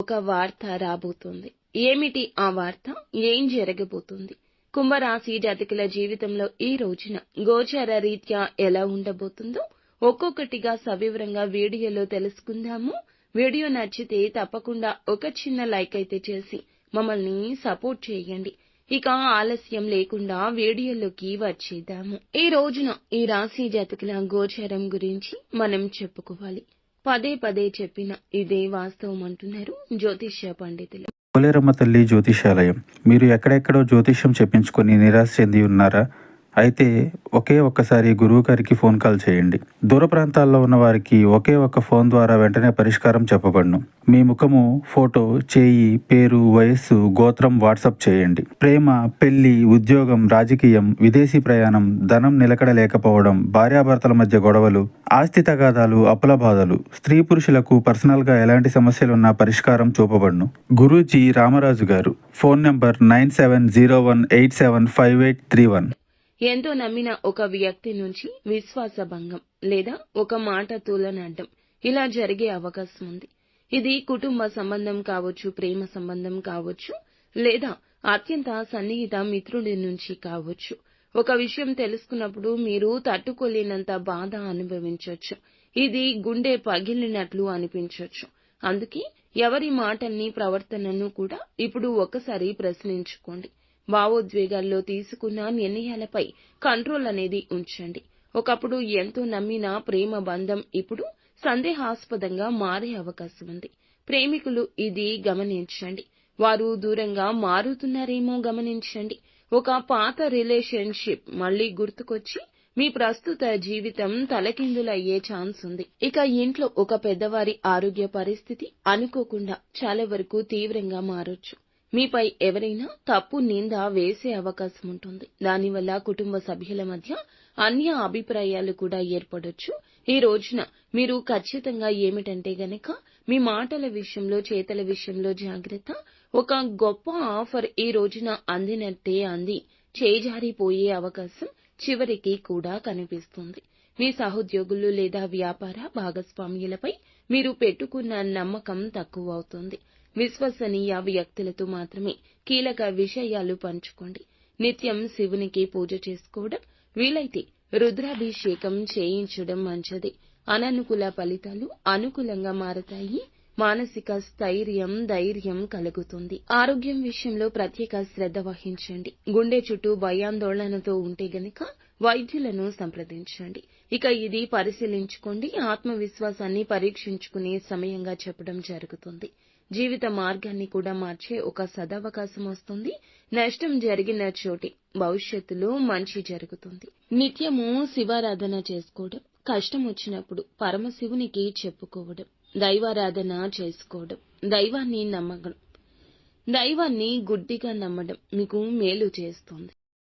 ఒక వార్త రాబోతోంది. ఏమిటి ఆ వార్త? ఏం జరగబోతుంది? కుంభరాశి జాతకుల జీవితంలో ఈ రోజున గోచార రీత్యా ఎలా ఉండబోతుందో ఒక్కొక్కటిగా సవివరంగా వీడియోలో తెలుసుకుందాము. వీడియో నచ్చితే తప్పకుండా ఒక చిన్న లైక్ అయితే చేసి మమ్మల్ని సపోర్ట్ చేయండి. ఇక ఆలస్యం లేకుండా వీడియోలోకి వచ్చేద్దాము. ఈ రోజున ఈ రాశి జాతకుల గోచారం గురించి మనం చెప్పుకోవాలి. పదే పదే చెప్పిన ఇదే వాస్తవం అంటున్నారు జ్యోతిష్య పండితులు. పోలేరమ్మ తల్లి జ్యోతిషాలయం. మీరు ఎక్కడెక్కడో జ్యోతిష్యం చెప్పించుకొని నిరాశ చెంది ఉన్నారా? అయితే ఒక్కసారి గురువు గారికి ఫోన్ కాల్ చేయండి. దూర ప్రాంతాల్లో ఉన్న వారికి ఒకే ఒక్క ఫోన్ ద్వారా వెంటనే పరిష్కారం చెప్పబడును. మీ ముఖము, ఫోటో, చేయి, పేరు, వయస్సు, గోత్రం వాట్సాప్ చేయండి. ప్రేమ, పెళ్లి, ఉద్యోగం, రాజకీయం, విదేశీ ప్రయాణం, ధనం నిలకడ లేకపోవడం, భార్యాభర్తల మధ్య గొడవలు, ఆస్తి తగాదాలు, అప్పుల బాధలు, స్త్రీ పురుషులకు పర్సనల్ గా ఎలాంటి సమస్యలున్నా పరిష్కారం చూపబడును. గురూజీ రామరాజు గారు. Phone number 9701875831. ఎంతో నమ్మిన ఒక వ్యక్తి నుంచి విశ్వాస భంగం లేదా ఒక మాట తూలనాడడం ఇలా జరిగే అవకాశం ఉంది. ఇది కుటుంబ సంబంధం కావచ్చు, ప్రేమ సంబంధం కావచ్చు, లేదా అత్యంత సన్నిహిత మిత్రుడి నుంచి కావచ్చు. ఒక విషయం తెలుసుకున్నప్పుడు మీరు తట్టుకోలేనంత బాధ అనుభవించవచ్చు. ఇది గుండె పగిలినట్లు అనిపించవచ్చు. అందుకే ఎవరి మాటల్ని, ప్రవర్తనను కూడా ఇప్పుడు ఒకసారి ప్రశ్నించుకోండి. భావోద్వేగాల్లో తీసుకున్న నిర్ణయాలపై కంట్రోల్ అనేది ఉంచండి. ఒకప్పుడు ఎంతో నమ్మిన ప్రేమ బంధం ఇప్పుడు సందేహాస్పదంగా మారే అవకాశం ఉంది. ప్రేమికులు ఇది గమనించండి. వారు దూరంగా మారుతున్నారేమో గమనించండి. ఒక పాత రిలేషన్షిప్ మళ్లీ గుర్తుకొచ్చి మీ ప్రస్తుత జీవితం తలకిందులయ్యే ఛాన్స్ ఉంది. ఇక ఇంట్లో ఒక పెద్దవారి ఆరోగ్య పరిస్థితి అనుకోకుండా చాలా వరకు తీవ్రంగా మారొచ్చు. మీపై ఎవరైనా తప్పు నింద వేసే అవకాశం ఉంటుంది. దానివల్ల కుటుంబ సభ్యుల మధ్య అన్య అభిప్రాయాలు కూడా ఏర్పడొచ్చు. ఈ రోజున మీరు ఖచ్చితంగా ఏమిటంటే గనక మీ మాటల విషయంలో, చేతల విషయంలో జాగ్రత్త. ఒక గొప్ప ఆఫర్ ఈ రోజున అందినట్టే అంది చేజారిపోయే అవకాశం చివరికి కూడా కనిపిస్తుంది. మీ సహోద్యోగులు లేదా వ్యాపార భాగస్వామ్యులపై మీరు పెట్టుకున్న నమ్మకం తక్కువ అవుతుంది. విశ్వసనీయ వ్యక్తులతో మాత్రమే కీలక విషయాలు పంచుకోండి. నిత్యం శివునికి పూజ చేసుకోవడం, వీలైతే రుద్రాభిషేకం చేయించడం మంచిది. అననుకూల ఫలితాలు అనుకూలంగా మారతాయి. మానసిక స్థైర్యం, ధైర్యం కలుగుతుంది. ఆరోగ్యం విషయంలో ప్రత్యేక శ్రద్ధ వహించండి. గుండె చుట్టూ భయాందోళనతో ఉంటే గనక వైద్యులను సంప్రదించండి. ఇక ఇది పరిశీలించుకోండి. ఆత్మవిశ్వాసాన్ని పరీక్షించుకునే సమయంగా చెప్పడం జరుగుతుంది. జీవిత మార్గాన్ని కూడా మార్చే ఒక సదవకాశం వస్తుంది. నష్టం జరిగిన చోటి భవిష్యత్తులో మంచి జరుగుతుంది. నిత్యము శివారాధన చేసుకోవడం, కష్టం వచ్చినప్పుడు పరమశివునికి చెప్పుకోవడం, దైవారాధన చేసుకోవడం, దైవాన్ని గుడ్డిగా నమ్మడం మీకు మేలు చేస్తుంది.